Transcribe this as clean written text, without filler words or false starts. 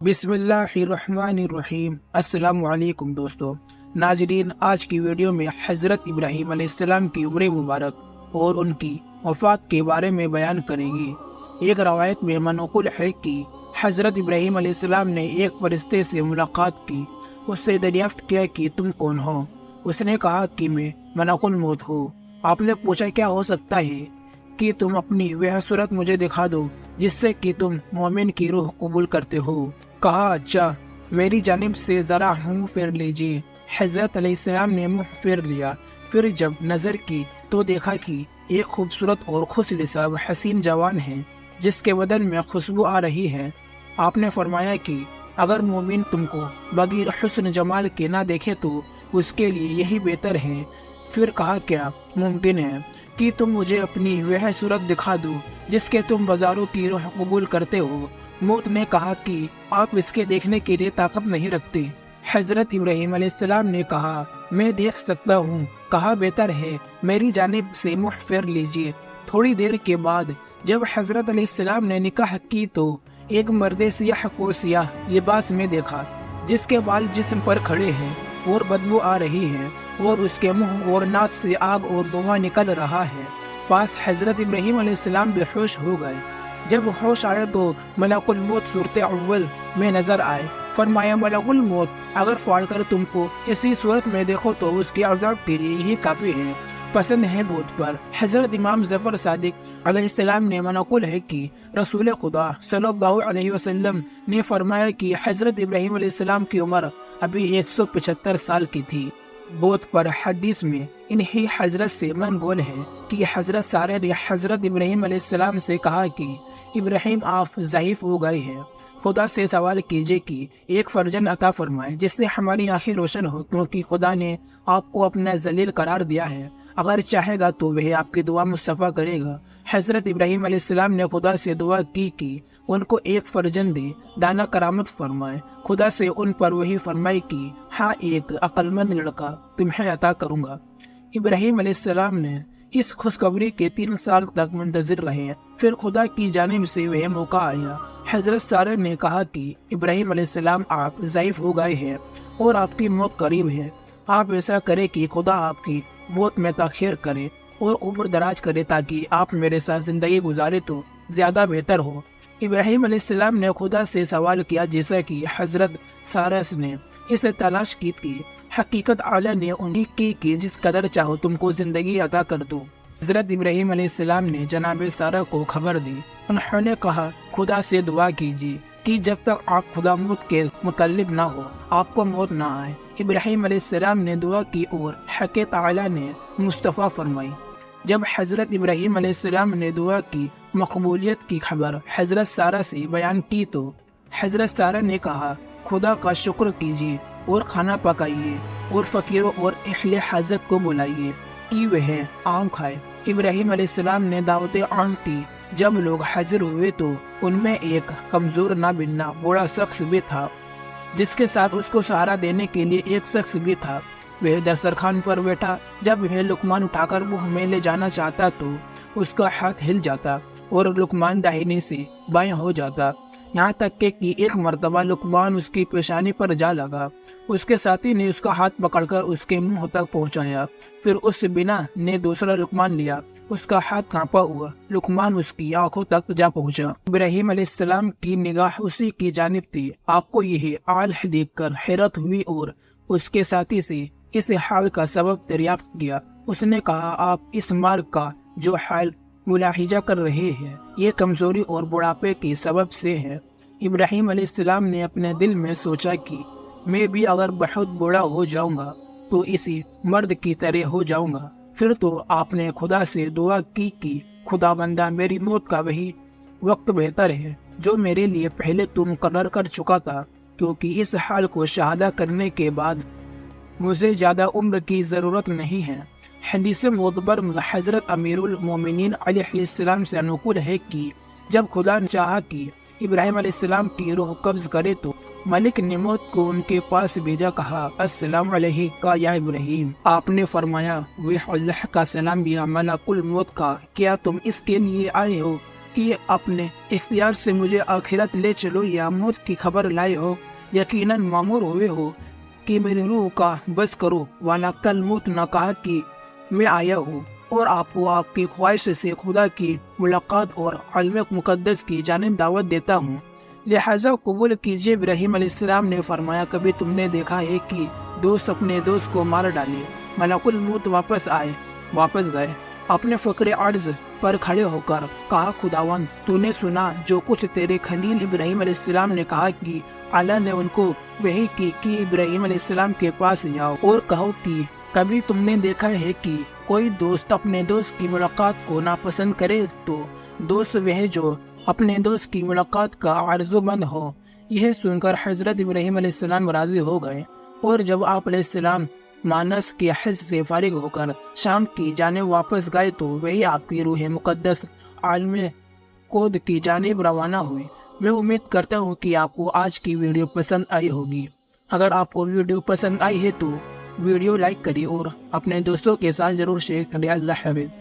بسم اللہ الرحمن الرحیم۔ السلام علیکم دوستو ناظرین، آج کی ویڈیو میں حضرت ابراہیم علیہ السلام کی عمر مبارک اور ان کی وفات کے بارے میں بیان کریں گے۔ ایک روایت میں منقول ہے کہ حضرت ابراہیم علیہ السلام نے ایک فرشتے سے ملاقات کی۔ اس سے دریافت کیا کہ تم کون ہو؟ اس نے کہا کہ میں ملک الموت ہوں۔ آپ نے پوچھا کیا ہو سکتا ہے کہ تم اپنی وہ صورت مجھے دکھا دو جس سے کہ تم مومن کی روح قبول کرتے ہو۔ کہا اچھا، میری جانب سے ذرا منہ پھیر لیجیے۔ حضرت علیہ السلام نے منہ پھیر لیا۔ پھر جب نظر کی تو دیکھا کہ ایک خوبصورت اور خوش لساب حسین جوان ہے جس کے بدن میں خوشبو آ رہی ہے۔ آپ نے فرمایا کہ اگر مومن تم کو بغیر حسن جمال کے نہ دیکھے تو اس کے لیے یہی بہتر ہے۔ پھر کہا کیا ممکن ہے کہ تم مجھے اپنی وہ صورت دکھا دو جس کے تم بازاروں کی روح قبول کرتے ہو؟ موت نے کہا کہ آپ اس کے دیکھنے کے لیے طاقت نہیں رکھتے۔ حضرت ابراہیم علیہ السلام نے کہا میں دیکھ سکتا ہوں۔ کہا بہتر ہے میری جانب سے منہ پھیر لیجیے۔ تھوڑی دیر کے بعد جب حضرت علیہ السلام نے نکاح کی تو ایک مرد سیاہ کو سیاہ لباس میں دیکھا جس کے بال جسم پر کھڑے ہیں اور بدبو آ رہی ہے اور اس کے منہ اور ناک سے آگ اور دھواں نکل رہا ہے۔ پاس حضرت ابراہیم علیہ السلام بے ہوش ہو گئے۔ جب ہوش آیا تو ملک الموت صورت اول میں نظر آئے۔ فرمایا ملک الموت اگر فوڑ کر تم کو اسی صورت میں دیکھو تو اس کے عذاب کے لیے یہی کافی ہے۔ پسند ہے موت پر۔ حضرت امام ظفر صادق علیہ السلام نے منقول ہے کہ رسول خدا صلی اللہ علیہ وسلم نے فرمایا کہ حضرت ابراہیم علیہ السلام کی عمر ابھی 175 سال کی تھی۔ موت پر حدیث میں انہی حضرت سے منقول ہے کہ حضرت سارہ نے حضرت ابراہیم علیہ السلام سے کہا کہ ابراہیم آپ ضعیف ہو گئے ہیں، خدا سے سوال کیجئے کہ ایک فرزند عطا فرمائے جس سے ہماری آنکھیں روشن ہو، کیونکہ خدا نے آپ کو اپنا ذلیل قرار دیا ہے۔ اگر چاہے گا تو وہ آپ کی دعا مستفیٰ کرے گا۔ حضرت ابراہیم علیہ السلام نے خدا سے دعا کی کہ ان کو ایک فرزند دے، دانا کرامت فرمائے۔ خدا سے ان پر وہی فرمائی کہ ہاں ایک عقلمند لڑکا تمہیں عطا کروں گا۔ ابراہیم علیہ السلام نے اس خوشخبری کے 3 سال تک منتظر رہے۔ پھر خدا کی جانب سے وہ موقع آیا۔ حضرت سارہ نے کہا کہ ابراہیم علیہ السلام آپ ضعیف ہو گئے ہیں اور آپ کی موت قریب ہے۔ آپ ایسا کرے کہ خدا آپ کی موت میں تاخیر کرے اور عمر دراز کرے تاکہ آپ میرے ساتھ زندگی گزارے تو زیادہ بہتر ہو۔ ابراہیم علیہ السلام نے خدا سے سوال کیا جیسا کہ حضرت سارہ نے اسے تلاش کی تھی۔ حقیقت اعلیٰ نے انہی کی کہ جس قدر چاہو تم کو زندگی عطا کر دو۔ حضرت ابراہیم علیہ السلام نے جناب سارہ کو خبر دی۔ انہوں نے کہا خدا سے دعا کیجیے کہ جب تک آپ خدا موت کے مطلب نہ ہو آپ کو موت نہ آئے۔ ابراہیم علیہ السلام نے دعا کی اور حق تعالی نے مصطفیٰ فرمائی۔ جب حضرت ابراہیم علیہ السلام نے دعا کی مقبولیت کی خبر حضرت سارہ سے بیان کی تو حضرت سارہ نے کہا خدا کا شکر کیجیے اور کھانا پکائیے اور فقیروں اور اہل حاجت کو بلائیے کہ وہ عام کھائے۔ ابراہیم علیہ السلام نے دعوت عام کی۔ جب لوگ حاضر ہوئے تو ان میں ایک کمزور نابینا بوڑھا شخص بھی تھا جس کے ساتھ اس کو سہارا دینے کے لیے ایک شخص بھی تھا۔ وہ دسترخوان پر بیٹھا۔ جب وہ لقمان اٹھا کر منہ میں لے جانا چاہتا تو اس کا ہاتھ ہل جاتا اور لقمان داہنے سے بائیں ہو جاتا، یہاں تک کہ ایک مرتبہ لقمان اس کی پیشانی پر جا لگا۔ اس کے ساتھی نے اس کا ہاتھ پکڑ کر اس کے منہ تک پہنچایا۔ پھر اس بنا نے دوسرا لقمان لیا۔ اس کا ہاتھ کانپا ہوا لقمان اس کی آنکھوں تک جا پہنچا۔ ابراہیم علیہ السلام کی نگاہ اسی کی جانب تھی۔ آپ کو یہ حال دیکھ کر حیرت ہوئی اور اس کے ساتھی سے اس حال کا سبب دریافت کیا۔ اس نے کہا آپ اس مار کا جو حال ملاحظہ کر رہے ہیں یہ کمزوری اور بڑھاپے کے سبب سے ہے۔ ابراہیم علیہ السلام نے اپنے دل میں سوچا کہ میں بھی اگر بہت بوڑھا ہو جاؤں گا تو اسی مرد کی طرح ہو جاؤں گا۔ پھر تو آپ نے خدا سے دعا کی کہ خدا بندہ میری موت کا وہی وقت بہتر ہے جو میرے لیے پہلے تو مقرر کر چکا تھا، کیونکہ اس حال کو شہادہ کرنے کے بعد مجھے زیادہ عمر کی ضرورت نہیں ہے۔ حدیث معتبر حضرت امیر المومنین علیہ السلام سے نقول ہے کہ جب خدا نے چاہا کہ ابراہیم علیہ السلام کی روح قبض کرے تو ملک نے موت کو ان کے پاس بھیجا۔ کہا السلام علیکم یا ابراہیم۔ آپ نے فرمایا وہ اللہ کا سلام یا ملک الموت کا، کیا تم اس کے لیے آئے ہو کہ اپنے اختیار سے مجھے آخرت لے چلو یا موت کی خبر لائے ہو، یقیناً مامور ہوئے ہو کہ میری روح کا بس کرو، ورنہ کل موت نہ کہا کہ میں آیا ہوں اور آپ کو آپ کی خواہش سے خدا کی ملاقات اور علم مقدس کی جانب دعوت دیتا ہوں، لہذا قبول کیجیے۔ ابراہیم علیہ السلام نے فرمایا، کبھی تم نے دیکھا ہے کہ دوست اپنے دوست کو مار ڈالے؟ ملک الموت واپس گئے، اپنے فقر عرض پر کھڑے ہو کر کہا، خداوند تو نے سنا جو کچھ تیرے خلیل ابراہیم علیہ السلام نے کہا کہ اللہ نے ان کو وحی کی کہ ابراہیم علیہ السلام کے پاس جاؤ اور کہو کہ کبھی تم نے دیکھا ہے کہ کوئی دوست اپنے دوست کی ملاقات کو ناپسند کرے تو دوست وہ جو اپنے دوست کی ملاقات کا آرزو مند ہو۔ یہ سن کر حضرت ابراہیم علیہ السلام راضی ہو گئے، اور جب آپ علیہ السلام مانس کے حج سے فارغ ہو کر شام کی جانب واپس گئے تو وہی آپ کی روح مقدس عالم کود کی جانب روانہ ہوئی۔ میں امید کرتا ہوں کہ آپ کو آج کی ویڈیو پسند آئی ہوگی۔ اگر آپ کو ویڈیو پسند آئی ہے تو ویڈیو لائک کریے اور اپنے دوستوں کے ساتھ ضرور شیئر کریں۔ اللہ حافظ۔